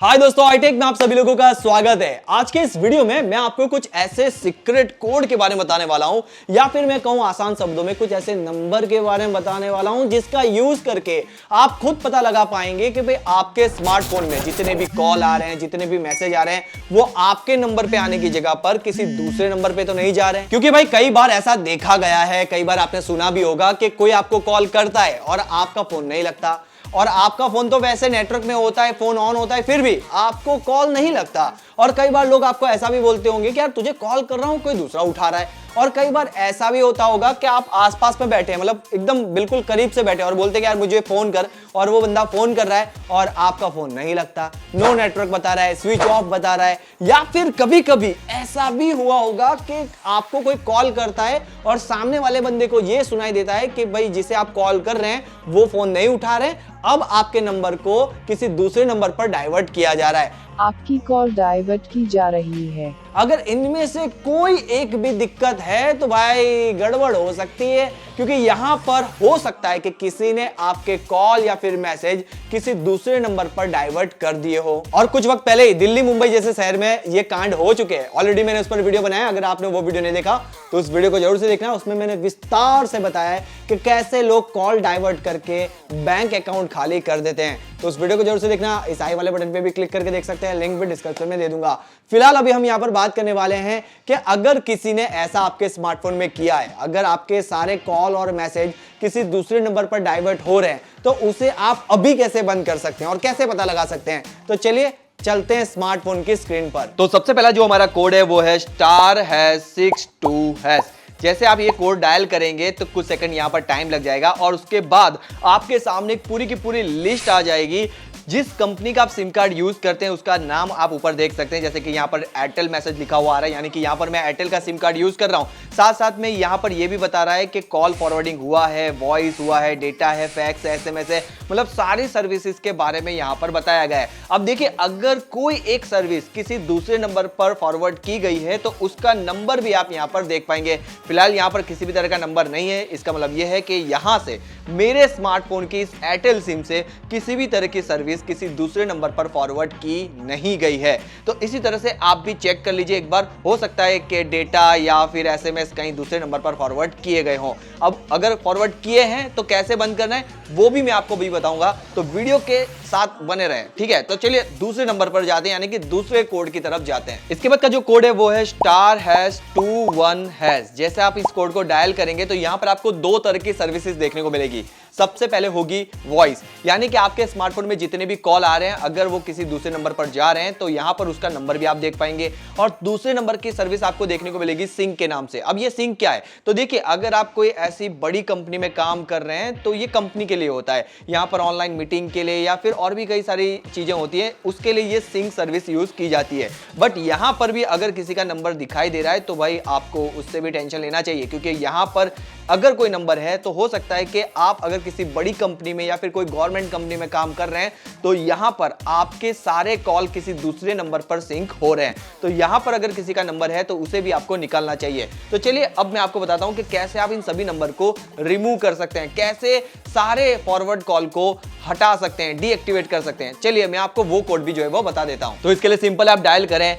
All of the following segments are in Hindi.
हाय दोस्तों, हाईटेक में आप सभी लोगों का स्वागत है। आज के इस वीडियो में मैं आपको कुछ ऐसे सीक्रेट कोड के बारे में बताने वाला हूं, या फिर मैं कहूं आसान शब्दों में कुछ ऐसे नंबर के बारे में बताने वाला हूं जिसका यूज करके आप खुद पता लगा पाएंगे कि भाई आपके स्मार्टफोन में जितने भी कॉल आ रहे हैं, जितने भी मैसेज आ रहे हैं, वो आपके नंबर पे आने की जगह पर किसी दूसरे नंबर पे तो नहीं जा रहे हैं। क्योंकि भाई कई बार ऐसा देखा गया है, कई बार आपने सुना भी होगा कि कोई आपको कॉल करता है और आपका फोन नहीं लगता, और आपका फोन तो वैसे नेटवर्क में होता है, फोन ऑन होता है, फिर भी आपको कॉल नहीं लगता। और कई बार लोग आपको ऐसा भी बोलते होंगे कि यार तुझे कॉल कर रहा हूं, कोई दूसरा उठा रहा है। और कई बार ऐसा भी होता होगा कि आप आसपास में बैठे हैं, मतलब एकदम बिल्कुल करीब से बैठे और बोलते हैं कि यार मुझे फोन कर, और वो बंदा फोन कर रहा है और आपका फोन नहीं लगता, नो नेटवर्क बता रहा है, स्विच ऑफ बता रहा है। या फिर कभी कभी ऐसा भी हुआ होगा कि आपको कोई कॉल करता है और सामने वाले बंदे को ये सुनाई देता है कि भाई जिसे आप कॉल कर रहे हैं वो फोन नहीं उठा रहे, अब आपके नंबर को किसी दूसरे नंबर पर डाइवर्ट किया जा रहा है, आपकी कॉल डाइवर्ट की जा रही है। अगर इनमें से कोई एक भी दिक्कत है तो भाई गड़बड़ हो सकती है। क्योंकि यहां पर हो सकता है कि किसी ने आपके कॉल या फिर मैसेज किसी दूसरे नंबर पर डाइवर्ट कर दिए हो। और कुछ वक्त पहले ही दिल्ली मुंबई जैसे शहर में ये कांड हो चुके हैं। ऑलरेडी मैंने उस पर वीडियो बनाया, अगर आपने वो वीडियो नहीं देखा तो उस वीडियो को जरूर से देखना। उसमें मैंने विस्तार से बताया है कि कैसे लोग कॉल डाइवर्ट करके बैंक अकाउंट खाली कर देते हैं। तो उस वीडियो को जरूर से देखना, इस आई वाले बटन पे भी क्लिक करके देख सकते हैं, लिंक भी डिस्क्रिप्शन में दे दूंगा। फिलहाल अभी हम यहाँ पर बात करने वाले हैं कि अगर किसी ने ऐसा आपके स्मार्टफोन में किया है, अगर आपके सारे कॉल और मैसेज किसी दूसरे नंबर पर डाइवर्ट हो रहे हैं, तो उसे आप अभी कैसे बंद कर सकते हैं और कैसे पता लगा सकते हैं। तो चलिए चलते हैं स्मार्टफोन की स्क्रीन पर। तो सबसे पहला जो हमारा कोड है वो है *62#। जैसे आप ये कोड डायल करेंगे तो कुछ सेकंड यहाँ पर टाइम लग जाएगा और उसके बाद आपके सामने एक पूरी की पूरी लिस्ट आ जाएगी। जिस कंपनी का आप सिम कार्ड यूज करते हैं उसका नाम आप ऊपर देख सकते हैं। जैसे कि यहाँ पर एयरटेल मैसेज लिखा हुआ आ रहा है, यानी कि यहाँ पर मैं एयरटेल का सिम कार्ड यूज कर रहा हूँ। साथ साथ में यहाँ पर यह भी बता रहा है कि कॉल फॉरवर्डिंग हुआ है, वॉइस हुआ है, डेटा है, फैक्स है, SMS है, मतलब सारी सर्विसेज के बारे में यहाँ पर बताया गया है। अब देखिए, अगर कोई एक सर्विस किसी दूसरे नंबर पर फॉरवर्ड की गई है तो उसका नंबर भी आप यहाँ पर देख पाएंगे। फिलहाल यहाँ पर किसी भी तरह का नंबर नहीं है। इसका मतलब यह है कि यहाँ से मेरे स्मार्टफोन की इस एयरटेल सिम से किसी भी तरह की सर्विस किसी दूसरे नंबर पर फॉरवर्ड की नहीं गई है। तो इसी तरह से आप भी चेक कर लीजिए एक बार, हो सकता है कि डेटा या फिर SMS कहीं दूसरे नंबर पर फॉरवर्ड किए गए हों। अब अगर फॉरवर्ड किए हैं तो कैसे बंद करना है वो भी मैं आपको भी बताऊंगा, तो वीडियो के साथ बने रहें, ठीक है। तो चलिए दूसरे नंबर पर जाते हैं, यानी कि दूसरे कोड की तरफ जाते हैं। इसके बाद का जो कोड है वो है *21#। जैसे आप इस कोड को डायल करेंगे तो यहां पर आपको दो तरह की सर्विसेज देखने को मिलेगी। सबसे पहले होगी वॉइस, यानी कि आपके स्मार्टफोन में जितने भी कॉल आ रहे हैं, अगर वो किसी दूसरे नंबर पर जा रहे हैं तो यहां पर उसका नंबर भी आप देख पाएंगे। और दूसरे नंबर की सर्विस आपको देखने को मिलेगी सिंक के नाम से। अब ये सिंक क्या है, तो देखिए, अगर आप कोई ऐसी बड़ी कंपनी में काम कर रहे हैं तो ये कंपनी के लिए होता है। यहां पर ऑनलाइन मीटिंग के लिए या फिर और भी कई सारी चीजें होती हैं, उसके लिए ये सिंक सर्विस यूज की जाती है। बट यहां पर भी अगर किसी का नंबर दिखाई दे रहा है तो भाई आपको उससे भी टेंशन लेना चाहिए, क्योंकि यहां पर अगर कोई नंबर है तो हो सकता है कि आप अगर किसी बड़ी कंपनी में या फिर कोई गवर्नमेंट कंपनी में काम कर रहे हैं तो यहां पर आपके सारे कॉल किसी दूसरे नंबर पर सिंक हो रहे हैं। तो यहां पर अगर किसी का नंबर है तो उसे भी आपको निकालना चाहिए। तो चलिए अब मैं आपको बताता हूं कि कैसे आप इन सभी नंबर को रिमूव कर सकते हैं, कैसे सारे फॉरवर्ड कॉल को हटा सकते हैं, डीएक्टिवेट कर सकते हैं। चलिए मैं आपको वो कोड भी जो है वो बता देता हूं। तो इसके लिए सिंपल आप डायल करें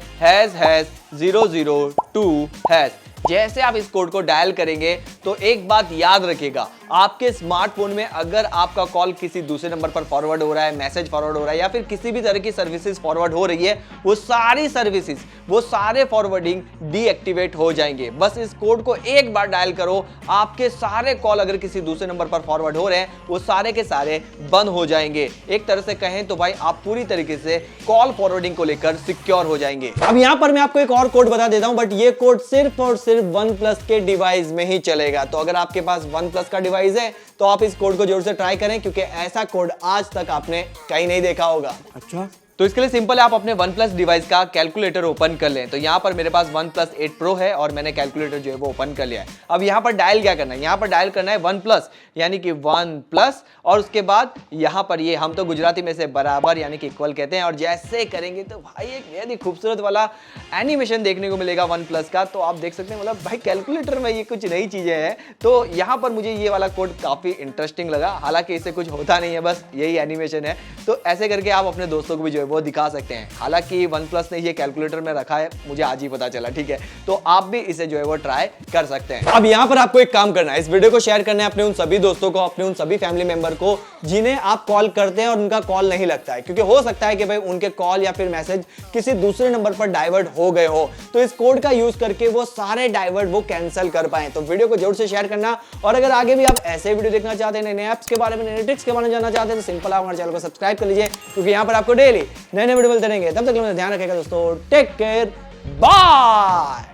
#002#। जैसे आप इस कोड को डायल करेंगे तो एक बात याद रखिएगा, आपके स्मार्टफोन में अगर आपका कॉल किसी दूसरे नंबर पर फॉरवर्ड हो रहा है, मैसेज फॉरवर्ड हो रहा है या फिर किसी भी तरह की सर्विसेज फॉरवर्ड हो रही है, वो सारी सर्विसेज, वो सारे फॉरवर्डिंग डीएक्टिवेट हो जाएंगे। बस इस कोड को एक बार डायल करो, आपके सारे कॉल अगर किसी दूसरे नंबर पर फॉरवर्ड हो रहे हैं वो सारे के सारे बंद हो जाएंगे। एक तरह से कहें तो भाई आप पूरी तरीके से कॉल फॉरवर्डिंग को लेकर सिक्योर हो जाएंगे। अब यहां पर मैं आपको एक और कोड बता देता हूं, बट ये कोड सिर्फ और सिर्फ OnePlus के डिवाइस में ही चलेगा। तो अगर आपके पास OnePlus का डिवाइस है तो आप इस कोड को जरूर से ट्राई करें, क्योंकि ऐसा कोड आज तक आपने कहीं नहीं देखा होगा। अच्छा, तो इसके लिए सिंपल है, आप अपने OnePlus डिवाइस का कैलकुलेटर ओपन कर लें। तो यहाँ पर मेरे पास OnePlus 8 Pro है और मैंने कैलकुलेटर जो है वो ओपन कर लिया है। अब यहाँ पर डायल क्या करना है, यहाँ पर डायल करना है OnePlus, यानी कि OnePlus, और उसके बाद यहाँ पर ये हम तो गुजराती में से बराबर यानी कि इक्वल कहते हैं। और जैसे करेंगे तो भाई एक बेहद ही खूबसूरत वाला एनिमेशन देखने को मिलेगा OnePlus का। तो आप देख सकते हैं, मतलब भाई कैलकुलेटर में ये कुछ नई चीजें हैं। तो यहाँ पर मुझे ये वाला कोड काफी इंटरेस्टिंग लगा, हालांकि इससे कुछ होता नहीं है, बस यही एनिमेशन है। तो ऐसे करके आप अपने दोस्तों को भी जो जो है वो दिखा सकते हैं। हालांकि OnePlus ने ये कैलकुलेटर में रखा है, मुझे आज ही पता चला, ठीक है, तो आप भी इसे जो है वो ट्राई कर सकते हैं। अब यहाँ पर आपको एक काम करना है, इस वीडियो को शेयर करना है अपने उन सभी दोस्तों को, अपने उन सभी फैमिली मेंबर को जिन्हें आप कॉल करते हैं और उनका कॉल नहीं लगता है, क्योंकि हो सकता है कि भाई उनके कॉल या फिर मैसेज किसी दूसरे नंबर पर डाइवर्ट हो गए हो, तो इस कोड का यूज करके वो सारे डाइवर्ट वो कैंसिल कर पाए। तो वीडियो को जरूर से शेयर करना, और अगर आगे भी आप ऐसे वीडियो देखना चाहते हैं, नए ऐप्स के बारे में, नए ट्रिक्स के बारे में जानना चाहते हैं, तो सिंपल आप हमारे चैनल को सब्सक्राइब कर लीजिए, क्योंकि यहाँ पर आपको डेली नए नए वीडियो मिलते रहेंगे। तब तक ध्यान रखिएगा दोस्तों, टेक केयर, बाय।